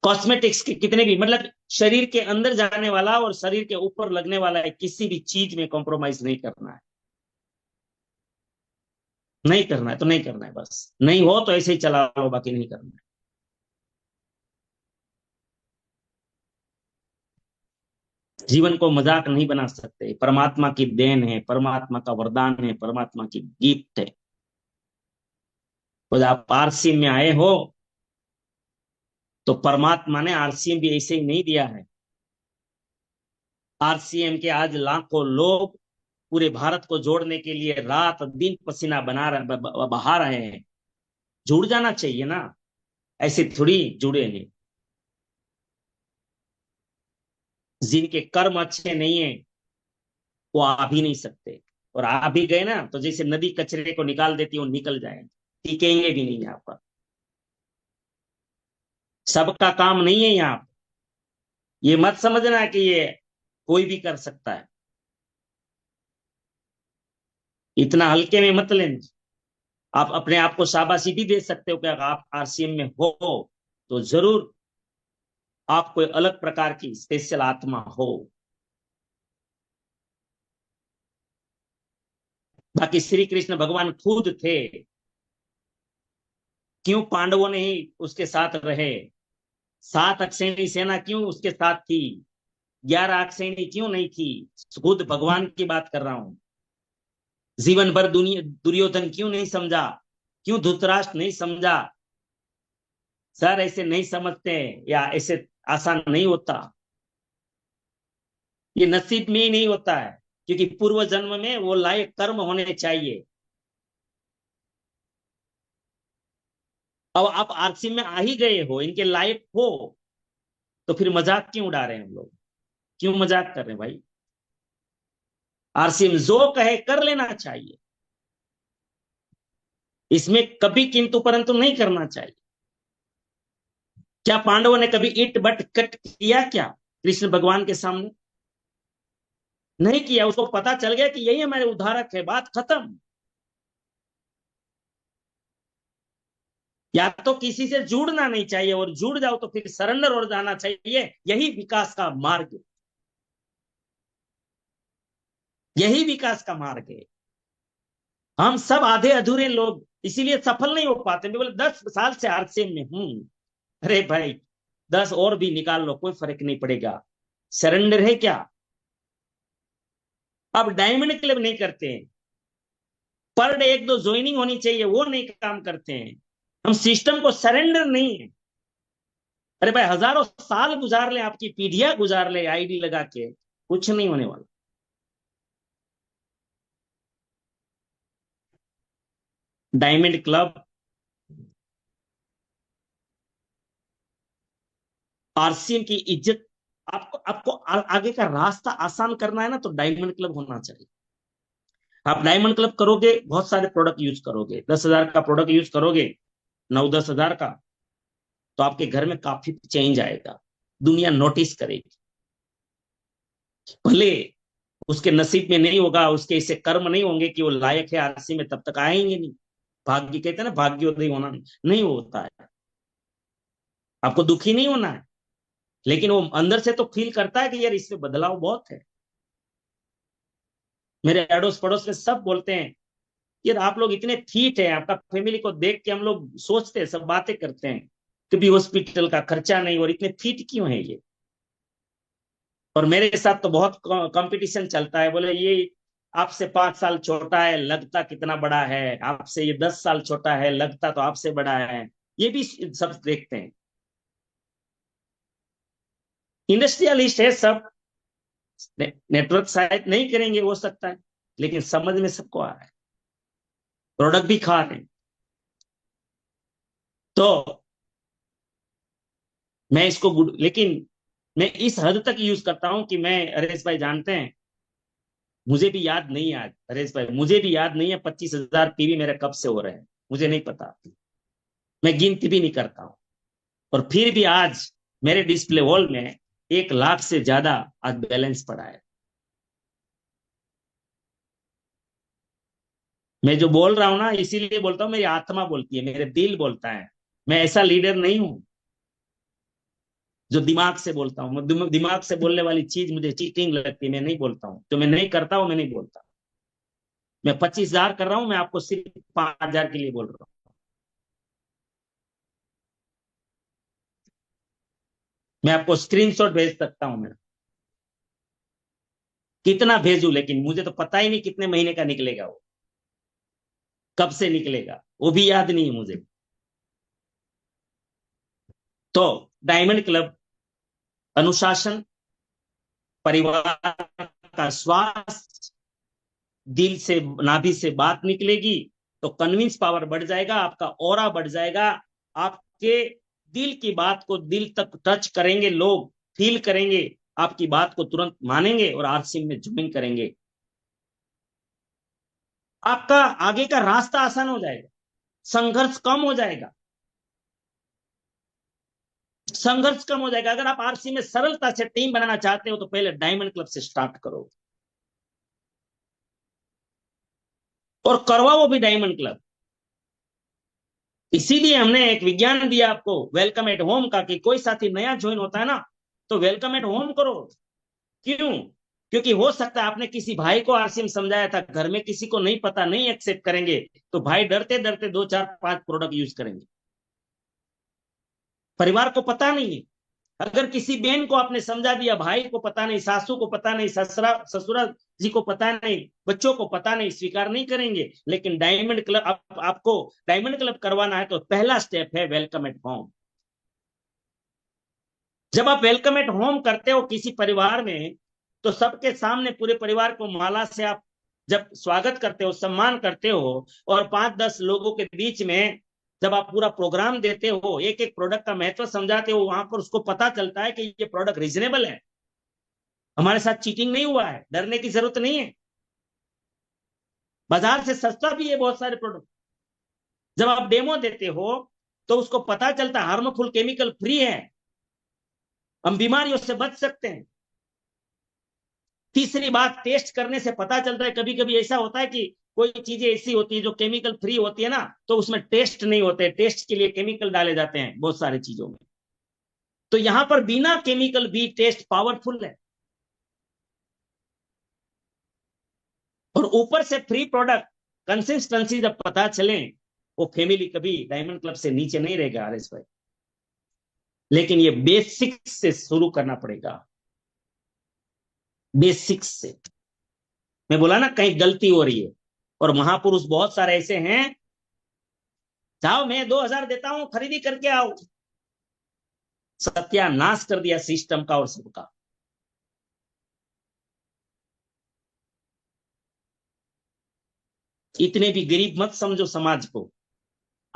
कॉस्मेटिक्स के कितने भी, मतलब शरीर के अंदर जाने वाला और शरीर के ऊपर लगने वाला है, किसी भी चीज में कॉम्प्रोमाइज नहीं करना है। नहीं करना है तो नहीं करना है बस। नहीं हो तो ऐसे ही चला लो, बाकी नहीं करना है। जीवन को मजाक नहीं बना सकते। परमात्मा की देन है, परमात्मा का वरदान है, परमात्मा की गिफ्ट है। तो आप आरसी में आए हो, तो परमात्मा ने आरसीएम भी ऐसे ही नहीं दिया है। आरसीएम के आज लाखों लोग पूरे भारत को जोड़ने के लिए रात दिन पसीना बहा रहे हैं। जुड़ जाना चाहिए ना, ऐसे थोड़ी जुड़े हैं। जिनके कर्म अच्छे नहीं है, वो आ भी नहीं सकते। और आ भी गए ना, तो जैसे नदी कचरे को निकाल देती है, वो निकल जाए, टिकेंगे भी नहीं यहाँ पर। सबका काम नहीं है यहाँ पर। ये मत समझना कि ये कोई भी कर सकता है, इतना हल्के में मत लेना। आप अपने आप को शाबाशी भी दे सकते हो कि अगर आप आरसीएम में हो, तो जरूर आप कोई अलग प्रकार की स्पेशल आत्मा हो। बाकी श्री कृष्ण भगवान खुद थे, क्यों पांडवों ने ही उसके साथ रहे? 7 अक्षयणी सेना क्यों उसके साथ थी? 11 अक्षयणी क्यों नहीं थी? खुद भगवान की बात कर रहा हूं। जीवन भर दुनिया दुर्योधन क्यों नहीं समझा? क्यों धृतराष्ट्र नहीं समझा? सर ऐसे नहीं समझते, या ऐसे आसान नहीं होता। ये नसीब में ही नहीं होता है, क्योंकि पूर्व जन्म में वो लायक कर्म होने चाहिए। अब आप आरसी में आ ही गए हो, इनके लायक हो, तो फिर मजाक क्यों उड़ा रहे हैं हम लोग? क्यों मजाक कर रहे हैं भाई? आरसी में जो कहे कर लेना चाहिए, इसमें कभी किंतु परंतु नहीं करना चाहिए। क्या पांडवों ने कभी इट बट कट किया क्या कृष्ण भगवान के सामने? नहीं किया। उसको पता चल गया कि यही हमारे उद्धारक है, बात खत्म। या तो किसी से जुड़ना नहीं चाहिए, और जुड़ जाओ तो फिर सरेंडर हो जाना चाहिए। यही विकास का मार्ग, यही विकास का मार्ग है। हम सब आधे अधूरे लोग इसीलिए सफल नहीं हो पाते। मैं बोले 10 साल से आरसीएम में हूं। अरे भाई 10 और भी निकाल लो, कोई फर्क नहीं पड़ेगा। सरेंडर है क्या? अब डायमंड क्लब नहीं करते हैं, पर डे 1-2 ज्वाइनिंग होनी चाहिए, वो नहीं काम करते हैं। हम सिस्टम को सरेंडर नहीं है। अरे भाई हजारों साल गुजार ले, आपकी पीढ़ियां गुजार ले आईडी लगा के, कुछ नहीं होने वाला। डायमंड क्लब, आरसीएम की इज्जत, आपको आपको आगे का रास्ता आसान करना है ना, तो डायमंड क्लब होना चाहिए। आप डायमंड क्लब करोगे, बहुत सारे प्रोडक्ट यूज करोगे, 10,000 का प्रोडक्ट यूज करोगे, 9-10 हजार का, तो आपके घर में काफी चेंज आएगा। दुनिया नोटिस करेगी। भले उसके नसीब में नहीं होगा, उसके ऐसे कर्म नहीं होंगे कि वो लायक है आरसी में, तब तक आएंगे नहीं। भाग्य कहते हैं ना, भाग्योदय होना नहीं होता है। आपको दुखी नहीं होना है, लेकिन वो अंदर से तो फील करता है कि यार इसमें बदलाव बहुत है। मेरे अड़ोस पड़ोस में सब बोलते हैं, यार आप लोग इतने ठीक है, आपका फैमिली को देख के हम लोग सोचते हैं, सब बातें करते हैं, कभी हॉस्पिटल का खर्चा नहीं, और इतने फिट क्यों है ये। और मेरे साथ तो बहुत कंपटीशन चलता है। बोले ये आपसे 5 साल छोटा है, लगता कितना बड़ा है, आपसे ये 10 साल छोटा है, लगता तो आपसे बड़ा है। ये भी सब देखते हैं। इंडस्ट्रियलिस्ट है सब। नेटवर्क शायद नहीं करेंगे, हो सकता है, लेकिन समझ में सबको आ रहा है, प्रोडक्ट भी खा रहे हैं। तो मैं इसको गुड, लेकिन मैं इस हद तक यूज करता हूं कि मैं, हरेश भाई जानते हैं, मुझे भी याद नहीं है आज, हरेश भाई मुझे भी याद नहीं है 25,000 पीवी मेरे कब से हो रहे हैं, मुझे नहीं पता। मैं गिनती भी नहीं करता हूं। और फिर भी आज मेरे डिस्प्ले वॉल में 1 लाख से ज्यादा आज बैलेंस पड़ा है। मैं जो बोल रहा हूं ना, इसीलिए बोलता हूं, मेरी आत्मा बोलती है, मेरे दिल बोलता है। मैं ऐसा लीडर नहीं हूं जो दिमाग से बोलता हूँ। दिमाग से बोलने वाली चीज मुझे चीटिंग लगती है, मैं नहीं बोलता हूँ। जो मैं नहीं करता हूँ मैं नहीं बोलता। मैं 25,000 कर रहा हूं, मैं आपको सिर्फ 5,000 के लिए बोल रहा हूँ। मैं आपको स्क्रीनशॉट भेज सकता हूं, मैं कितना भेजू, लेकिन मुझे तो पता ही नहीं कितने महीने का निकलेगा वो, कब से निकलेगा वो भी याद नहीं है मुझे। तो डायमंड क्लब, अनुशासन, परिवार का स्वास्थ्य, दिल से नाभि से बात निकलेगी तो कन्विंस पावर बढ़ जाएगा, आपका ऑरा बढ़ जाएगा। आपके दिल की बात को दिल तक टच करेंगे लोग, फील करेंगे, आपकी बात को तुरंत मानेंगे और आरसी में ज्वाइन करेंगे। आपका आगे का रास्ता आसान हो जाएगा, संघर्ष कम हो जाएगा, संघर्ष कम हो जाएगा। अगर आप आरसी में सरलता से टीम बनाना चाहते हो तो पहले डायमंड क्लब से स्टार्ट करो, और करवाओ भी डायमंड क्लब। इसीलिए हमने एक विज्ञान दिया आपको वेलकम एट होम का, कि कोई साथी नया ज्वाइन होता है ना, तो वेलकम एट होम करो। क्यों? क्योंकि हो सकता है आपने किसी भाई को आरसीएम समझाया था, घर में किसी को नहीं पता, नहीं एक्सेप्ट करेंगे, तो भाई डरते डरते 2 4 5 प्रोडक्ट यूज करेंगे। परिवार को पता नहीं है। अगर किसी बहन को आपने समझा दिया, भाई को पता नहीं, सासू को पता नहीं, ससुरा जी को पता नहीं, बच्चों को पता नहीं, स्वीकार नहीं करेंगे। लेकिन डायमंड क्लब, आपको डायमंड क्लब करवाना है तो पहला स्टेप है वेलकम एट होम। जब आप वेलकम एट होम करते हो किसी परिवार में, तो सबके सामने पूरे परिवार को माला से आप जब स्वागत करते हो, सम्मान करते हो, और 5-10 लोगों के बीच में जब आप पूरा प्रोग्राम देते हो, एक एक प्रोडक्ट का महत्व समझाते हो, वहां पर उसको पता चलता है कि ये प्रोडक्ट रीजनेबल है, हमारे साथ चीटिंग नहीं हुआ है, डरने की जरूरत नहीं है, बाजार से सस्ता भी है बहुत सारे प्रोडक्ट। जब आप डेमो देते हो तो उसको पता चलता है हार्मफुल केमिकल फ्री है, हम बीमारियों से बच सकते हैं। तीसरी बात, टेस्ट करने से पता चलता है, कभी कभी ऐसा होता है कि कोई चीजें ऐसी होती है जो केमिकल फ्री होती है ना, तो उसमें टेस्ट नहीं होते, टेस्ट के लिए केमिकल डाले जाते हैं बहुत सारी चीजों में। तो यहां पर बिना केमिकल भी टेस्ट पावरफुल है। और ऊपर से फ्री प्रोडक्ट, कंसिस्टेंसी जब पता चले, वो फैमिली कभी डायमंड क्लब से नीचे नहीं रहेगा आरएस भाई। लेकिन ये बेसिक्स से शुरू करना पड़ेगा, बेसिक्स से। मैं बोला ना कहीं गलती हो रही है, और महापुरुष बहुत सारे ऐसे हैं, जाओ मैं 2,000 देता हूं, खरीदी करके आओ। सत्यानाश कर दिया सिस्टम का और सबका। इतने भी गरीब मत समझो समाज को।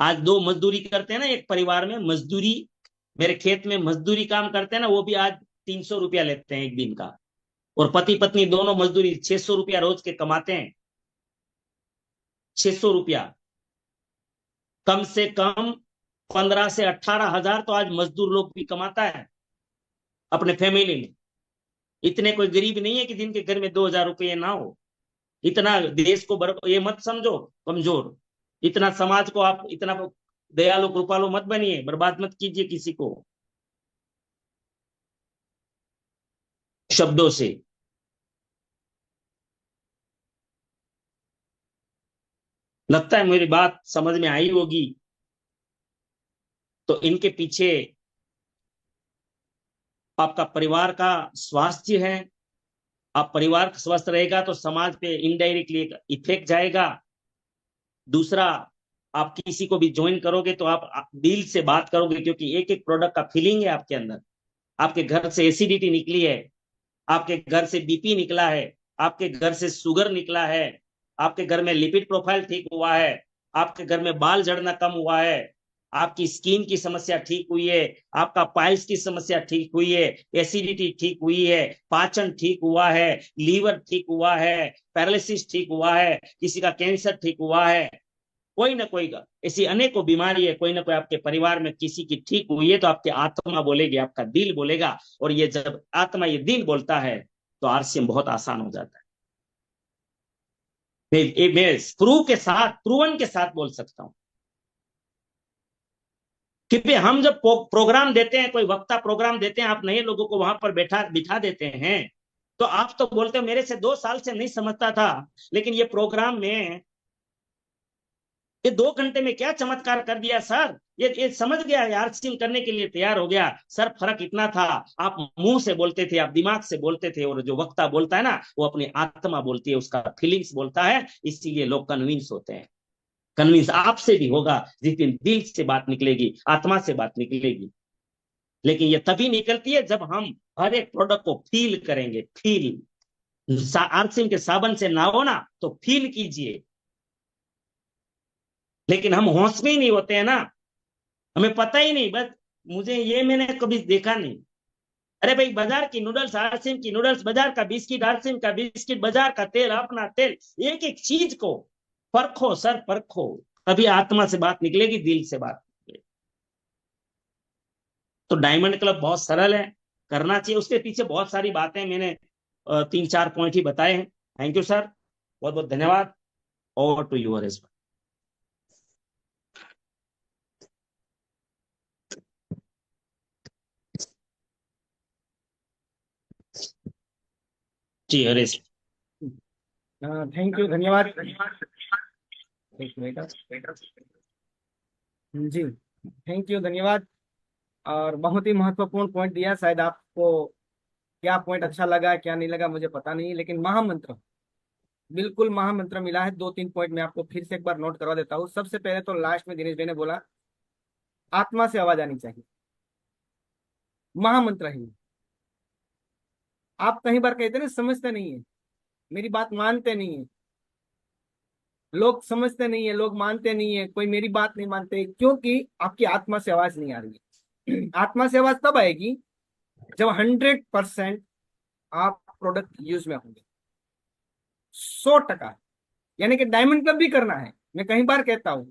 आज दो मजदूरी करते हैं ना एक परिवार में, मजदूरी, मेरे खेत में मजदूरी काम करते हैं ना, वो भी आज 300 रुपया लेते हैं एक दिन का। और पति पत्नी दोनों मजदूरी 600 रुपया रोज के कमाते हैं। 600 रुपया, कम से कम 15 से 18 हजार तो आज मजदूर लोग भी कमाता है अपने फैमिली में। इतने कोई गरीब नहीं है कि जिनके घर में 2,000 रुपये ना हो। इतना देश को ये मत समझो कमजोर। इतना समाज को आप इतना दयालु कृपालु मत बनिए, बर्बाद मत कीजिए किसी को शब्दों से। लगता है मेरी बात समझ में आई होगी। तो इनके पीछे आपका परिवार का स्वास्थ्य है। आप परिवार स्वस्थ रहेगा तो समाज पे इनडायरेक्टली एक इफेक्ट जाएगा। दूसरा, आप किसी को भी ज्वाइन करोगे तो आप दिल से बात करोगे, क्योंकि एक एक प्रोडक्ट का फीलिंग है आपके अंदर। आपके घर से एसिडिटी निकली है, आपके घर से बीपी निकला है, आपके घर से शुगर निकला है, आपके घर में लिपिड प्रोफाइल ठीक हुआ है, आपके घर में बाल झड़ना कम हुआ है, आपकी स्किन की समस्या ठीक हुई है, आपका पाइल्स की समस्या ठीक हुई है, एसिडिटी ठीक हुई है, पाचन ठीक हुआ है, लीवर ठीक हुआ है, पैरालिसिस ठीक हुआ है, किसी का कैंसर ठीक हुआ है, कोई ना कोई ऐसी अनेकों बीमारी है, कोई ना कोई आपके परिवार में किसी की ठीक हुई है, तो आपकी आत्मा बोलेगी, आपका दिल बोलेगा। और ये जब आत्मा ये दिल बोलता है तो आरसीएम बहुत आसान हो जाता है। मैं प्रूव के साथ, प्रूवन के साथ बोल सकता हूं कि हम जब प्रोग्राम देते हैं, कोई वक्ता प्रोग्राम देते हैं, आप नए लोगों को वहां पर बिठा देते हैं, तो आप तो बोलते हो मेरे से 2 साल से नहीं समझता था, लेकिन ये प्रोग्राम में ये 2 घंटे में क्या चमत्कार कर दिया सर। ये समझ गया यार, सिम करने के लिए तैयार हो गया सर। फर्क इतना था, आप मुंह से बोलते थे, आप दिमाग से बोलते थे, और जो वक्ता बोलता है ना वो अपनी आत्मा बोलती है, उसका फीलिंग्स बोलता है, इसीलिए लोग कन्विंस होते हैं। कन्विंस आपसे भी होगा जिस दिन दिल से बात निकलेगी, आत्मा से बात निकलेगी। लेकिन ये तभी निकलती है जब हम हर एक प्रोडक्ट को फील करेंगे। फील, आरसीएम के साबन से नहाओ ना तो फील कीजिए। लेकिन हम होश में ही नहीं होते हैं ना, हमें पता ही नहीं, बस मुझे ये मैंने कभी देखा नहीं। अरे भाई, बाजार की नूडल्स आरसीएम की नूडल्स, बाजार का बिस्किट आरसीएम का बिस्किट, बाजार का तेल अपना तेल, एक एक चीज को परखो सर, परखो। तभी आत्मा से बात निकलेगी, दिल से बात निकलेगी। तो डायमंड क्लब बहुत सरल है, करना चाहिए। उसके पीछे बहुत सारी बातें मैंने 3-4 पॉइंट ही बताए हैं। थैंक यू सर, बहुत बहुत धन्यवाद। Over to your edge. जी हरेश। थैंक यू, धन्यवाद। एक मिनट जी, थैंक यू, धन्यवाद। और बहुत ही महत्वपूर्ण पॉइंट दिया। शायद आपको क्या पॉइंट अच्छा लगा क्या नहीं लगा मुझे पता नहीं, लेकिन महामंत्र, बिल्कुल महामंत्र मिला है। 2-3 पॉइंट मैं आपको फिर से एक बार नोट करवा देता हूँ। सबसे पहले तो लास्ट में दिनेश भाई ने बोला आत्मा से आवाज आनी चाहिए, महामंत्र ही। आप कई बार कहते ना समझते नहीं है, मेरी बात मानते नहीं है, लोग समझते नहीं है, लोग मानते नहीं है, कोई मेरी बात नहीं मानते, क्योंकि आपकी आत्मा से आवाज नहीं आ रही है। आत्मा से आवाज तब आएगी जब 100% आप प्रोडक्ट यूज में होंगे, 100%। यानी कि डायमंड क्लब भी करना है। मैं कई बार कहता हूं,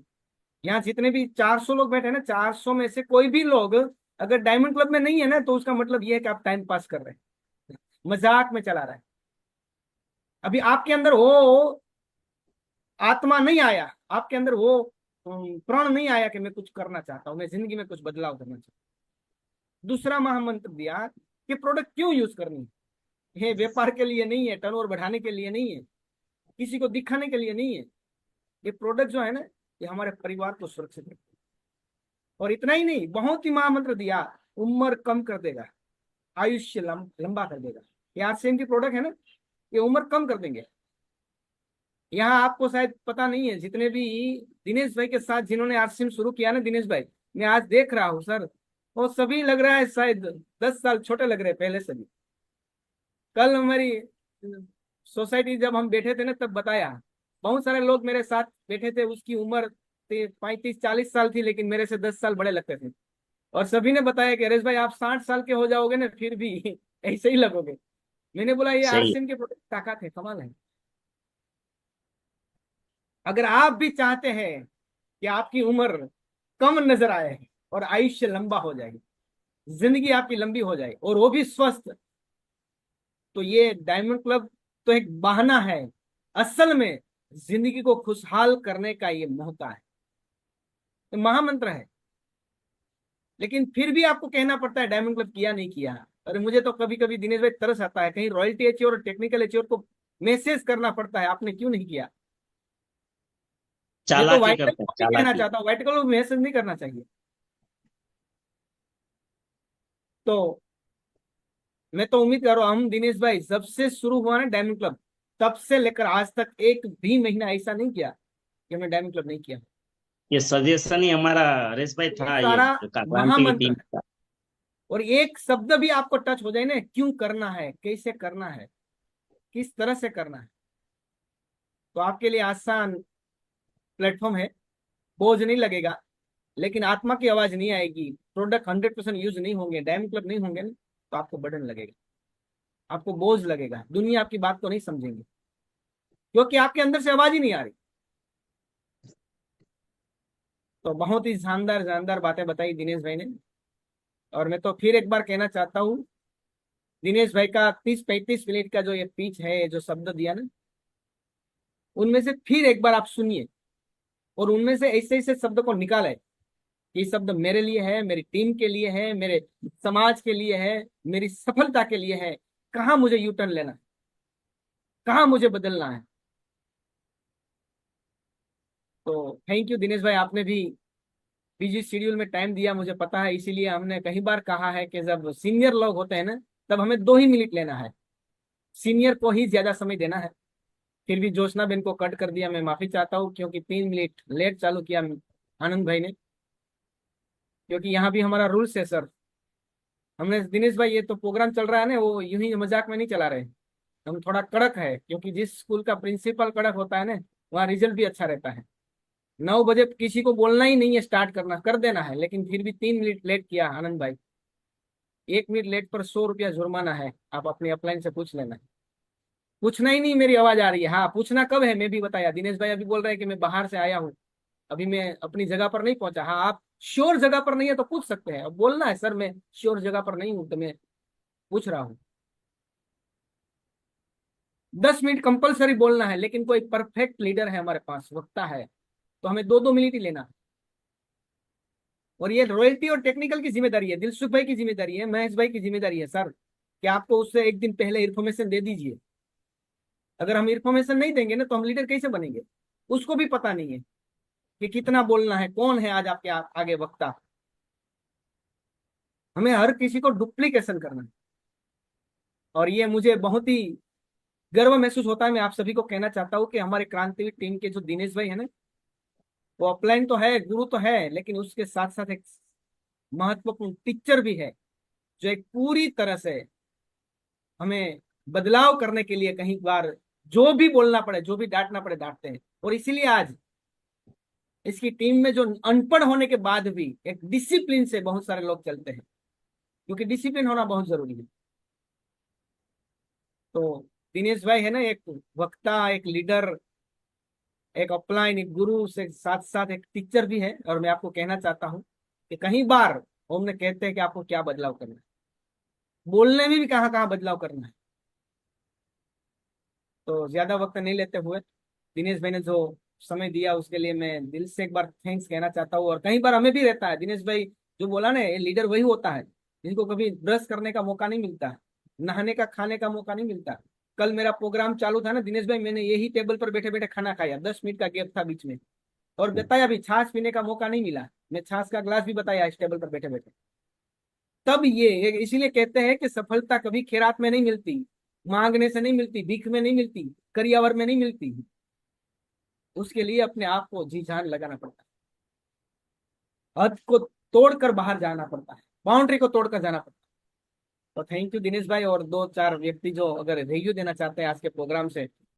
यहाँ जितने भी 400 लोग बैठे हैं ना, 400 में से कोई भी लोग अगर डायमंड क्लब में नहीं है ना, तो उसका मतलब यह है कि आप टाइम पास कर रहे हैं, मजाक में चला रहा है। अभी आपके अंदर हो आत्मा नहीं आया आपके अंदर, वो प्रण नहीं आया कि मैं कुछ करना चाहता हूँ, मैं जिंदगी में कुछ बदलाव करना चाहता हूँ। दूसरा महामंत्र दिया कि प्रोडक्ट क्यों यूज करनी है, ये व्यापार के लिए नहीं है, टर्नओवर बढ़ाने के लिए नहीं है, किसी को दिखाने के लिए नहीं है। ये प्रोडक्ट जो है ना, ये हमारे परिवार को सुरक्षित रखता है। और इतना ही नहीं, बहुत ही महामंत्र दिया, उम्र कम कर देगा, आयुष्य लंबा कर देगा। ये आरसीएम की प्रोडक्ट है ना, ये उम्र कम कर देंगे। यहाँ आपको शायद पता नहीं है, जितने भी दिनेश भाई के साथ जिन्होंने आरसीएम शुरू किया ना, दिनेश भाई, मैं आज देख रहा हूँ सर, वो सभी लग रहा है शायद 10 साल छोटे लग रहे हैं पहले से भी। कल हमारी सोसाइटी जब हम बैठे थे ना, तब बताया, बहुत सारे लोग मेरे साथ बैठे थे, उसकी उम्र 35-40 साल थी, लेकिन मेरे से 10 साल बड़े लगते थे। और सभी ने बताया कि अरेश भाई आप 60 साल के हो जाओगे ना, फिर भी ऐसे ही लगोगे। मैंने बोला ये सही है। आरसीएम के प्रोडक्ट ताकत है, कमाल है। अगर आप भी चाहते हैं कि आपकी उम्र कम नजर आए और आयुष्य लंबा हो जाए, जिंदगी आपकी लंबी हो जाए और वो भी स्वस्थ, तो ये डायमंड क्लब तो एक बहाना है। असल में जिंदगी को खुशहाल करने का ये मौका है, तो महामंत्र है। लेकिन फिर भी आपको कहना पड़ता है डायमंड क्लब किया नहीं किया। अरे मुझे तो कभी कभी दिनेश भाई तरस आता है, कहीं रॉयल्टी एच्योर और टेक्निकल एच्योर को मैसेज करना पड़ता है, आपने क्यों नहीं किया। मैं तो चालाकी व्हाइट कलर करते हैं, को भी कहना चालाकी। चाहता हूँ, व्हाइट कलर को मैसेज नहीं करना चाहिए। तो मैं तो उम्मीद कर रहा हूँ, हम दिनेश भाई जब से शुरू हुआ ना डायमंड क्लब, तब से लेकर आज तक एक भी महीना ऐसा नहीं किया कि हमने डायमंड क्लब नहीं किया। ये सजेशन ही हमारा हरीश भाई ये था, ये सारा क्रांति की महामंत्र टीम है। का। और एक शब्द भी आपको टच हो जाए ना, क्यों करना है, कैसे करना है, किस तरह से करना है, तो आपके लिए आसान प्लेटफॉर्म है। बोझ नहीं लगेगा, लेकिन आत्मा की आवाज नहीं आएगी, प्रोडक्ट 100% यूज नहीं होंगे, डायमंड क्लब नहीं होंगे ना, तो आपको बर्डन लगेगा, आपको बोझ लगेगा, दुनिया आपकी बात को नहीं समझेंगे, क्योंकि आपके अंदर से आवाज ही नहीं आ रही। तो बहुत ही शानदार शानदार बातें बताई दिनेश भाई ने। और मैं तो फिर एक बार कहना चाहता हूँ, दिनेश भाई का 30-35 मिनट का जो ये पीच है, जो शब्द दिया ना, उनमें से फिर एक बार आप सुनिए, और उनमें से ऐसे ऐसे शब्द को निकाले। ये शब्द मेरे लिए है, मेरी टीम के लिए है, मेरे समाज के लिए है, मेरी सफलता के लिए है। कहाँ मुझे यू टर्न लेना है, कहाँ मुझे बदलना है। तो थैंक यू दिनेश भाई, आपने भी बिजी शेड्यूल में टाइम दिया, मुझे पता है, इसीलिए हमने कई बार कहा है कि जब सीनियर लोग होते हैं ना, तब हमें 2 ही मिनट लेना है, सीनियर को ही ज्यादा समय देना है। फिर भी जोशना बेन को कट कर दिया, मैं माफी चाहता हूँ, क्योंकि 3 मिनट लेट चालू किया आनंद भाई ने, क्योंकि यहाँ भी हमारा रूल्स है सर। हमने दिनेश भाई, ये तो प्रोग्राम चल रहा है ना, वो यूं ही मजाक में नहीं चला रहे, हम थोड़ा कड़क है, क्योंकि जिस स्कूल का प्रिंसिपल कड़क होता है ना, वहाँ रिजल्ट भी अच्छा रहता है। 9 बजे किसी को बोलना ही नहीं है, स्टार्ट करना कर देना है, लेकिन फिर भी 3 मिनट लेट किया आनंद भाई। 1 मिनट लेट पर 100 रुपया जुर्माना है, आप अपनी अपलाइन से पूछ लेना। पूछना ही नहीं मेरी आवाज आ रही है, हाँ पूछना कब है मैं भी बताया। दिनेश भाई अभी बोल रहे हैं कि मैं बाहर से आया हूँ, अभी मैं अपनी जगह पर नहीं पहुंचा। हाँ, आप श्योर जगह पर नहीं है तो पूछ सकते हैं, अब बोलना है सर मैं श्योर जगह पर नहीं हूँ, तो मैं पूछ रहा हूँ। 10 मिनट कंपलसरी बोलना है, लेकिन कोई परफेक्ट लीडर है हमारे पास, वक्ता है, तो हमें 2-2 मिनट ही लेना है। और ये रॉयल्टी और टेक्निकल की जिम्मेदारी है, दिलसुख भाई की जिम्मेदारी है, महेश भाई की जिम्मेदारी है सर, कि आपको उससे एक दिन पहले इन्फॉर्मेशन दे दीजिए। अगर हम इन्फॉर्मेशन नहीं देंगे ना, तो हम लीडर कैसे बनेंगे। उसको भी पता नहीं है कि कितना बोलना है, कौन है आज आपके आगे वक्ता। हमें हर किसी को डुप्लीकेशन करना है। और ये मुझे बहुत ही गर्व महसूस होता है, मैं आप सभी को कहना चाहता हूँ कि हमारे क्रांतिवीर टीम के जो दिनेश भाई है ना, वो अपलाइन तो है, गुरु तो है, लेकिन उसके साथ साथ एक महत्वपूर्ण टीचर भी है, जो एक पूरी तरह से हमें बदलाव करने के लिए कहीं बार जो भी बोलना पड़े, जो भी डांटना पड़े डांटते हैं। और इसीलिए आज इसकी टीम में जो अनपढ़ होने के बाद भी एक डिसिप्लिन से बहुत सारे लोग चलते हैं, क्योंकि डिसिप्लिन होना बहुत जरूरी है। तो दिनेश भाई है ना, एक वक्ता, एक लीडर, एक अपलाइन, एक गुरु से साथ साथ एक टीचर भी है। और मैं आपको कहना चाहता हूँ कि कहीं बार हमने कहते हैं कि आपको क्या बदलाव करना है, बोलने में भी कहाँ कहाँ बदलाव करना है। तो ज्यादा वक्त नहीं लेते हुए, दिनेश भाई ने जो समय दिया उसके लिए मैं दिल से एक बार थैंक्स कहना चाहता हूँ। और कई बार हमें भी रहता है, दिनेश भाई जो बोला ना, ये लीडर वही होता है जिनको कभी ब्रश करने का मौका नहीं मिलता, नहाने का खाने का मौका नहीं मिलता। कल मेरा प्रोग्राम चालू था ना दिनेश भाई, मैंने यही टेबल पर बैठे बैठे खाना खाया, 10 मिनट का गैप था बीच में। और बताया भी, छाछ पीने का मौका नहीं मिला, मैं छाछ का ग्लास भी बताया इस टेबल पर बैठे बैठे। तब ये इसीलिए कहते हैं कि सफलता कभी खैरात में नहीं मिलती, मांगने से नहीं मिलती, भीख में नहीं मिलती, करियावर में नहीं मिलती। उसके लिए अपने आप को जी जान लगाना पड़ता है, हद को तोड़कर बाहर जाना पड़ता है, बाउंड्री को तोड़कर जाना पड़ता है। तो थैंक यू दिनेश भाई। और दो चार व्यक्ति जो अगर रिव्यू देना चाहते हैं आज के प्रोग्राम से,